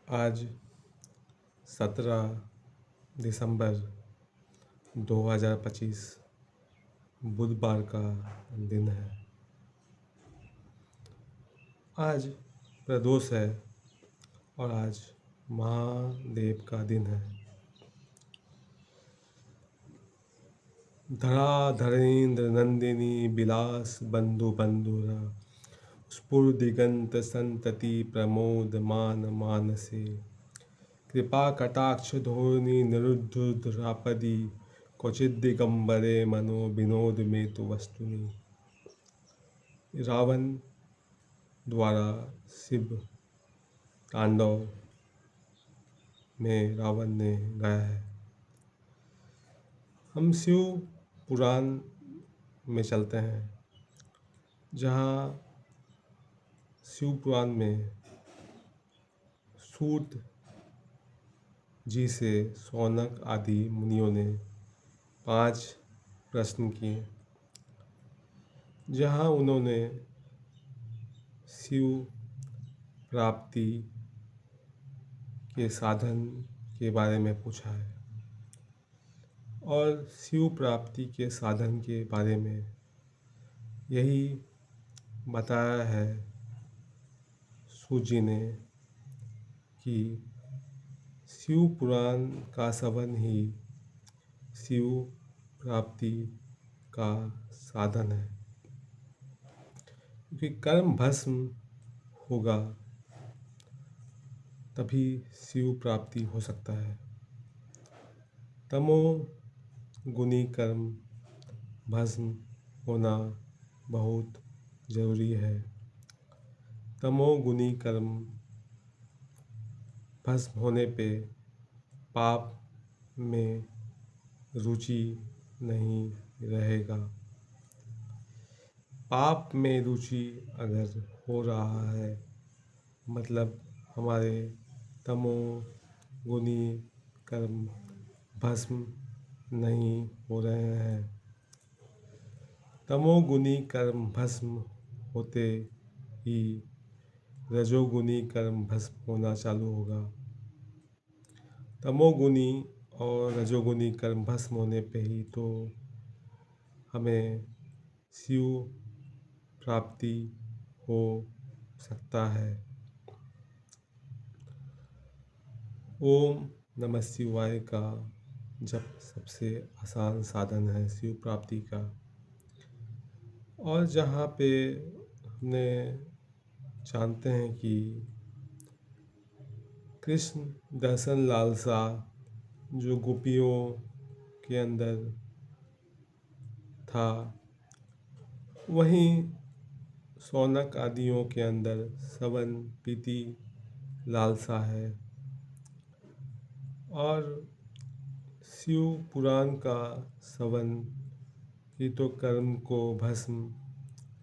आज 17 दिसंबर 2025 बुधवार का दिन है। आज प्रदोष है और आज महादेव का दिन है। धरा धरेन्द्र नंदिनी विलास बंधु बंधुरा स्फुरदिगंत संतति प्रमोद मान मानसे कृपा कटाक्ष धोरणी निरुद्धरापदी क्वचित दिगंबरे मनो विनोद में तु वस्तुनि। रावण द्वारा शिव तांडव में रावण ने गाया है। हम शिव पुराण में चलते हैं, जहाँ शिव पुराण में सूत जी से शौनक आदि मुनियों ने 5 प्रश्न किए, जहाँ उन्होंने शिव प्राप्ति के साधन के बारे में पूछा है और शिव प्राप्ति के साधन के बारे में यही बताया है सूत जी ने कि शिव पुराण का श्रवण ही शिव प्राप्ति का साधन है, क्योंकि कर्म भस्म होगा तभी शिव प्राप्ति हो सकता है। तमो गुणी कर्म भस्म होना बहुत जरूरी है। तमोगुणी कर्म भस्म होने पे पाप में रुचि नहीं रहेगा। पाप में रुचि अगर हो रहा है, मतलब हमारे तमोगुणी कर्म भस्म नहीं हो रहे हैं। तमोगुणी कर्म भस्म होते ही रजोगुणी कर्म भस्म होना चालू होगा। तमोगुणी और रजोगुणी कर्म भस्म होने पे ही तो हमें शिव प्राप्ति हो सकता है। ओम नमः शिवाय का जप सबसे आसान साधन है शिव प्राप्ति का। और जहाँ पे हमने जानते हैं कि कृष्ण दर्शन लालसा जो गोपियों के अंदर था, वहीं शौनक आदियों के अंदर श्रवण प्रीति लालसा है। और शिव पुराण का श्रवण ही तो कर्म को भस्म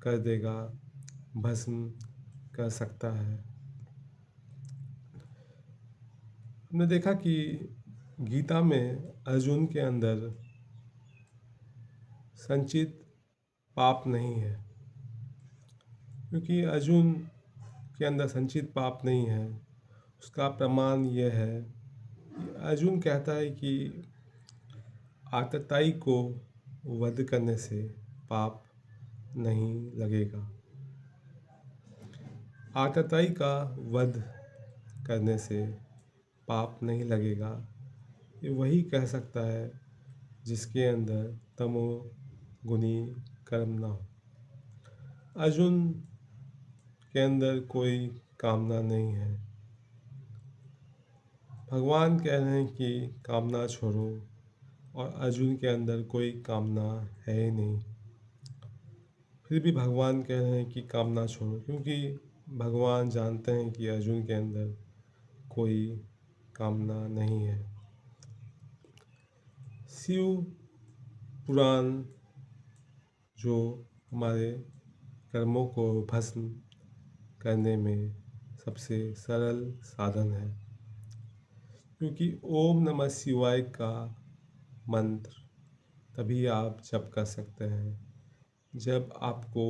कर देगा, भस्म कर सकता है। हमने देखा कि गीता में अर्जुन के अंदर संचित पाप नहीं है, क्योंकि अर्जुन के अंदर संचित पाप नहीं है। उसका प्रमाण यह है कि अर्जुन कहता है कि आतताई को वध करने से पाप नहीं लगेगा। आतताई का वध करने से पाप नहीं लगेगा, ये वही कह सकता है जिसके अंदर तमो गुणी कर्म ना हो। अर्जुन के अंदर कोई कामना नहीं है। भगवान कह रहे हैं कि कामना छोड़ो, और अर्जुन के अंदर कोई कामना है ही नहीं। फिर भी भगवान कह रहे हैं कि कामना छोड़ो, क्योंकि भगवान जानते हैं कि अर्जुन के अंदर कोई कामना नहीं है। शिव पुराण जो हमारे कर्मों को भस्म करने में सबसे सरल साधन है, क्योंकि ओम नमः शिवाय का मंत्र तभी आप जप कर सकते हैं जब आपको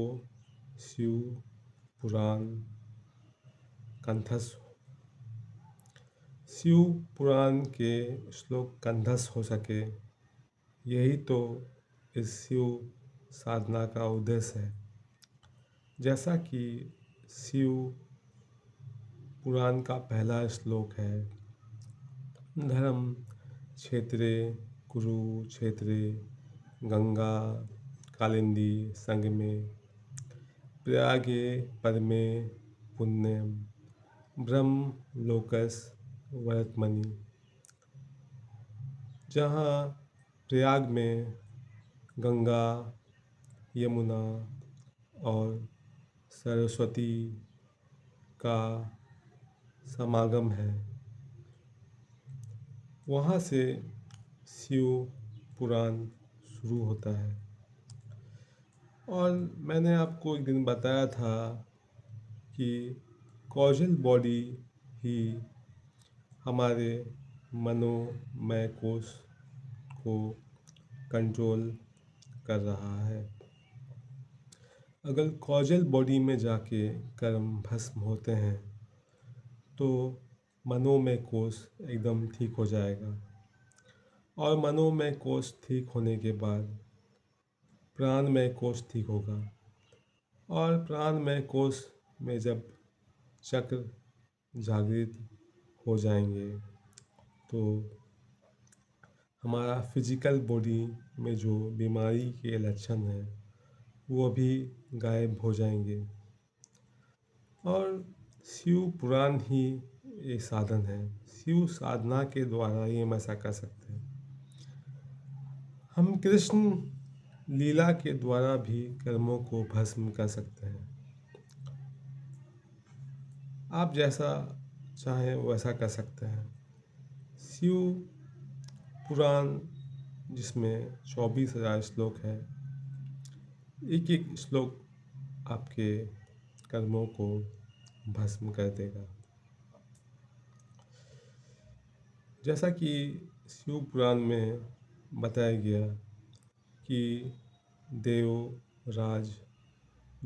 शिव पुराण कंठस्थ हो। शिव पुराण के श्लोक कंठस्थ हो सके, यही तो इस शिव साधना का उद्देश्य है। जैसा कि शिव पुराण का पहला श्लोक है, धर्म क्षेत्रे कुरुक्षेत्रे गंगा कालिंदी संगमे प्रयागे परमे पुण्यम ब्रह्म लोकस वर्तमनि। जहाँ प्रयाग में गंगा, यमुना और सरस्वती का समागम है, वहाँ से शिव पुराण शुरू होता है। और मैंने आपको एक दिन बताया था कि कॉजल बॉडी ही हमारे मनोमय कोश को कंट्रोल कर रहा है। अगर कॉजल बॉडी में जाके कर्म भस्म होते हैं तो मनोमय कोश एकदम ठीक हो जाएगा, और मनोमय कोश ठीक होने के बाद प्राणमय कोश ठीक होगा, और प्राणमय कोश में जब चक्र जागृत हो जाएंगे तो हमारा फिजिकल बॉडी में जो बीमारी के लक्षण हैं वो भी गायब हो जाएंगे। और शिव पुराण ही ये साधन है, शिव साधना के द्वारा ही हम ऐसा कर सकते हैं। हम कृष्ण लीला के द्वारा भी कर्मों को भस्म कर सकते हैं। आप जैसा चाहें वैसा कर सकते हैं। शिव पुराण जिसमें 24,000 श्लोक है, एक एक श्लोक आपके कर्मों को भस्म कर देगा। जैसा कि शिव पुराण में बताया गया कि देवराज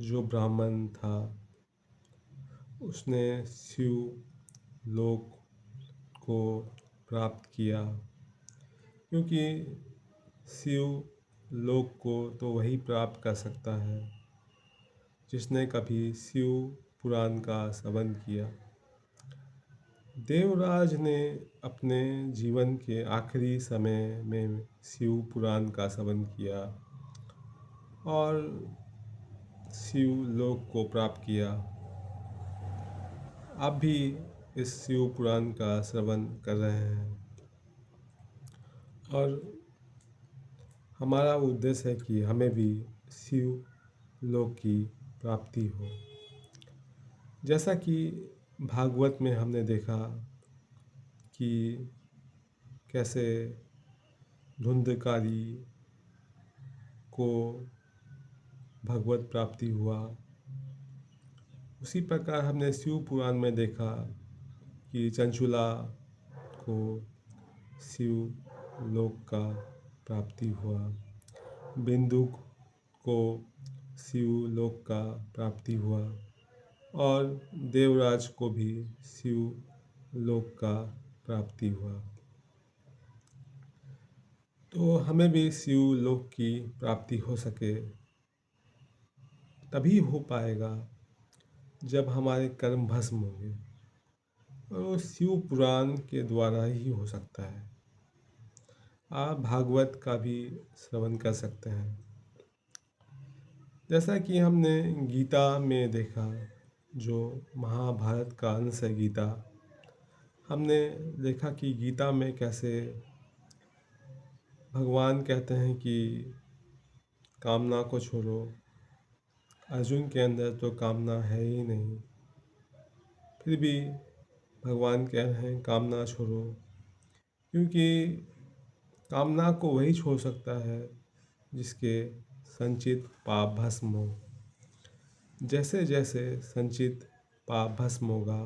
जो ब्राह्मण था उसने शिव लोक को प्राप्त किया, क्योंकि शिव लोक को तो वही प्राप्त कर सकता है जिसने कभी शिव पुराण का श्रवण किया। देवराज ने अपने जीवन के आखिरी समय में शिव पुराण का श्रवण किया और शिव लोक को प्राप्त किया। आप भी इस शिव पुराण का श्रवण कर रहे हैं, और हमारा उद्देश्य है कि हमें भी शिव लोक की प्राप्ति हो। जैसा कि भागवत में हमने देखा कि कैसे धुंधकारी को भगवत प्राप्ति हुआ, उसी प्रकार हमने शिव पुराण में देखा कि चंचुला को शिव लोक का प्राप्ति हुआ, बिंदुक को शिव लोक का प्राप्ति हुआ, और देवराज को भी शिव लोक का प्राप्ति हुआ। तो हमें भी शिव लोक की प्राप्ति हो सके, तभी हो पाएगा जब हमारे कर्म भस्म होंगे, और वो शिव पुराण के द्वारा ही हो सकता है। आप भागवत का भी श्रवण कर सकते हैं। जैसा कि हमने गीता में देखा, जो महाभारत का अंश है गीता, हमने देखा कि गीता में कैसे भगवान कहते हैं कि कामना को छोड़ो। अर्जुन के अंदर तो कामना है ही नहीं, फिर भी भगवान कह रहे हैं कामना छोड़ो, क्योंकि कामना को वही छोड़ सकता है जिसके संचित पाप भस्म हो। जैसे जैसे संचित पाप भस्म होगा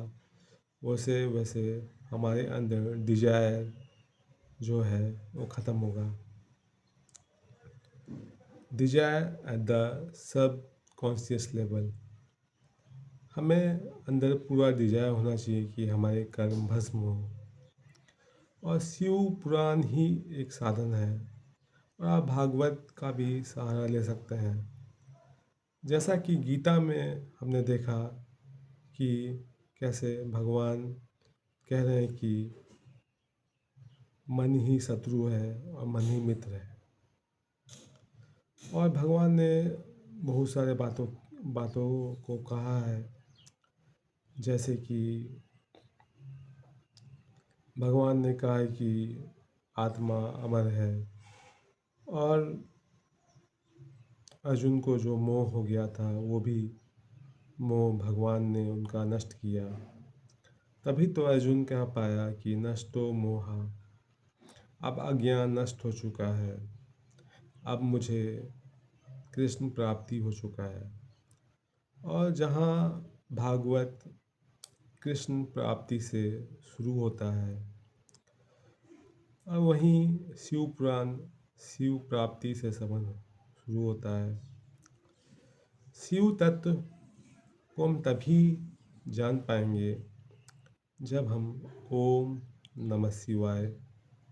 वैसे वैसे हमारे अंदर डिजायर जो है वो ख़त्म होगा। Desire at the subconscious level, हमें अंदर पूरा डिजायर होना चाहिए कि हमारे कर्म भस्म हो। और शिव पुराण ही एक साधन है। और आप भागवत का भी सहारा ले सकते हैं। जैसा कि गीता में हमने देखा कि कैसे भगवान कह रहे हैं कि मन ही शत्रु है और मन ही मित्र है। और भगवान ने बहुत सारे बातों बातों को कहा है। जैसे कि भगवान ने कहा है कि आत्मा अमर है। और अर्जुन को जो मोह हो गया था वो भी मोह भगवान ने उनका नष्ट किया। तभी तो अर्जुन कह पाया कि नष्टो मोहा, अब अज्ञान नष्ट हो चुका है। अब मुझे कृष्ण प्राप्ति हो चुका है। और जहाँ भागवत कृष्ण प्राप्ति से शुरू होता है और वहीं शिव पुराण शिव प्राप्ति से संबंध शुरू होता है। शिव तत्व को हम तभी जान पाएंगे जब हम ओम नमः शिवाय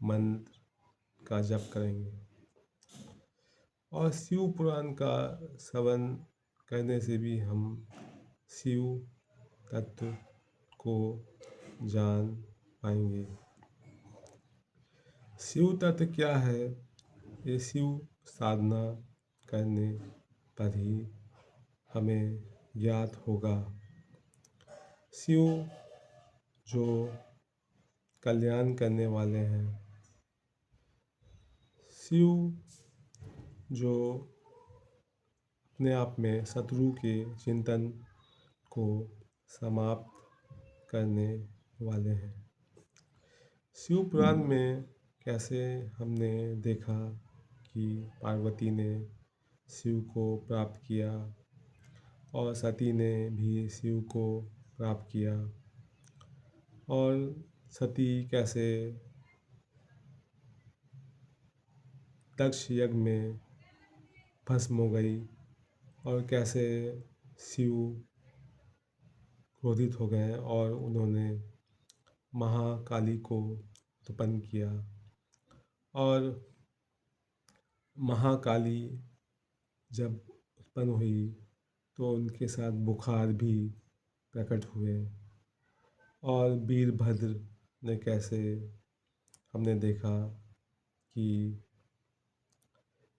मंत्र का जप करेंगे। और शिव पुराण का श्रवण करने से भी हम शिव तत्व को जान पाएंगे। शिव तत्व क्या है, ये शिव साधना करने पर ही हमें ज्ञात होगा। शिव जो कल्याण करने वाले हैं, शिव जो अपने आप में शत्रु के चिंतन को समाप्त करने वाले हैं। शिव पुराण में कैसे हमने देखा कि पार्वती ने शिव को प्राप्त किया और सती ने भी शिव को प्राप्त किया। और सती कैसे दक्ष यज्ञ में भस्म हो गई और कैसे शिव क्रोधित हो गए और उन्होंने महाकाली को उत्पन्न किया। और महाकाली जब उत्पन्न हुई तो उनके साथ बुखार भी प्रकट हुए। और वीरभद्र ने कैसे हमने देखा कि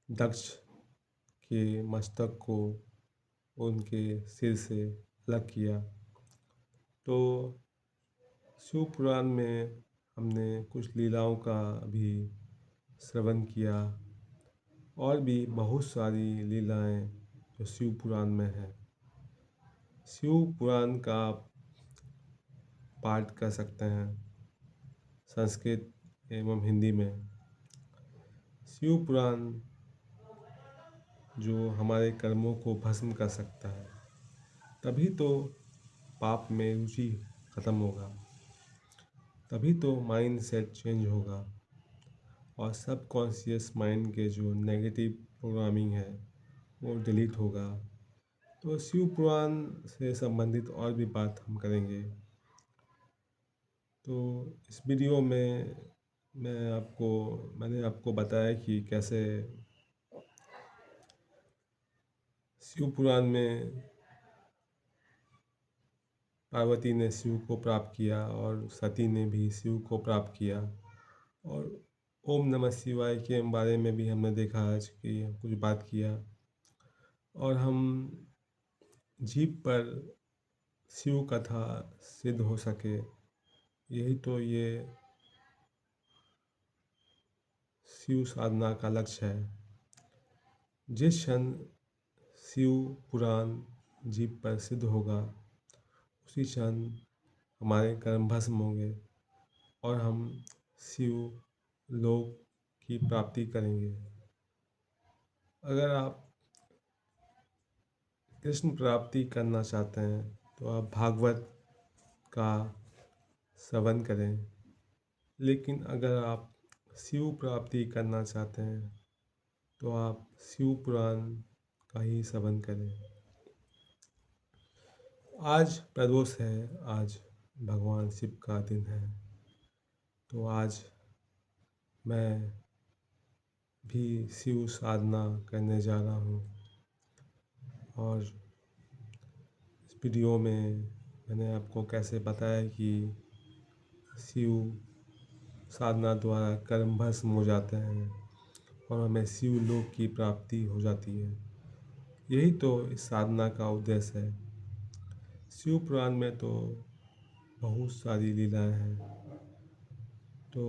दक्ष के मस्तक को उनके सिर से अलग किया। तो शिव पुराण में हमने कुछ लीलाओं का भी श्रवण किया। और भी बहुत सारी लीलाएं जो शिव पुराण में हैं। शिव पुराण का पाठ कर सकते हैं संस्कृत एवं हिंदी में। शिव पुराण जो हमारे कर्मों को भस्म कर सकता है। तभी तो पाप में रुचि ख़त्म होगा। तभी तो माइंड सेट चेंज होगा और सब कॉन्शियस माइंड के जो नेगेटिव प्रोग्रामिंग है वो डिलीट होगा। तो शिव पुराण से संबंधित और भी बात हम करेंगे। तो इस वीडियो में मैंने आपको बताया कि कैसे शिव पुराण में पार्वती ने शिव को प्राप्त किया और सती ने भी शिव को प्राप्त किया। और ओम नमः शिवाय के बारे में भी हमने देखा आज कि कुछ बात किया। और हम जीभ पर शिव कथा सिद्ध हो सके, यही तो ये शिव साधना का लक्ष्य है। जिस क्षण शिव पुराण जीभ पर सिद्ध होगा उसी क्षण हमारे कर्म भस्म होंगे और हम शिव लोक की प्राप्ति करेंगे। अगर आप कृष्ण प्राप्ति करना चाहते हैं तो आप भागवत का श्रवण करें। लेकिन अगर आप शिव प्राप्ति करना चाहते हैं तो आप शिव पुराण का ही श्रवण करें। आज प्रदोष है, आज भगवान शिव का दिन है। तो आज मैं भी शिव साधना करने जा रहा हूँ। और इस वीडियो में मैंने आपको कैसे बताया कि शिव साधना द्वारा कर्म भस्म हो जाते हैं और हमें शिव लोक की प्राप्ति हो जाती है। यही तो इस साधना का उद्देश्य है। शिव पुराण में तो बहुत सारी लीलाएं हैं, तो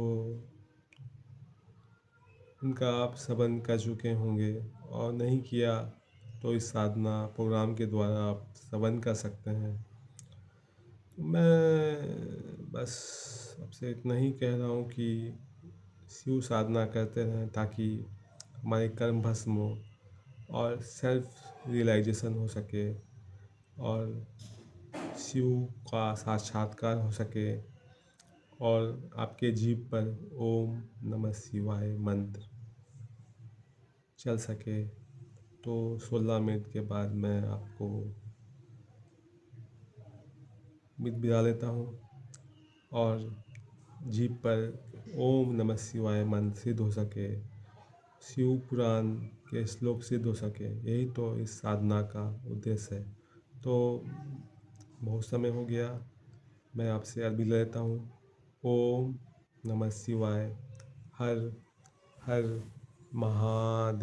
उनका आप श्रवण कर चुके होंगे, और नहीं किया तो इस साधना प्रोग्राम के द्वारा आप श्रवण कर सकते हैं। मैं बस आपसे इतना ही कह रहा हूँ कि शिव साधना करते रहें ताकि हमारे कर्म भस्म हो और सेल्फ रियलाइजेशन हो सके और शिव का साक्षात्कार हो सके और आपके जीभ पर ओम नमः शिवाय मंत्र चल सके। तो 16 मिनट के बाद मैं आपको विदा लेता हूँ और जीभ पर ओम नमः शिवाय मंत्र सिद्ध हो सके, शिव पुराण के श्लोक सिद्ध हो सके। यही तो इस साधना का उद्देश्य है। तो बहुत समय हो गया, मैं आपसे अलविदा लेता हूँ। ओम नमः शिवाय। हर हर महादेव।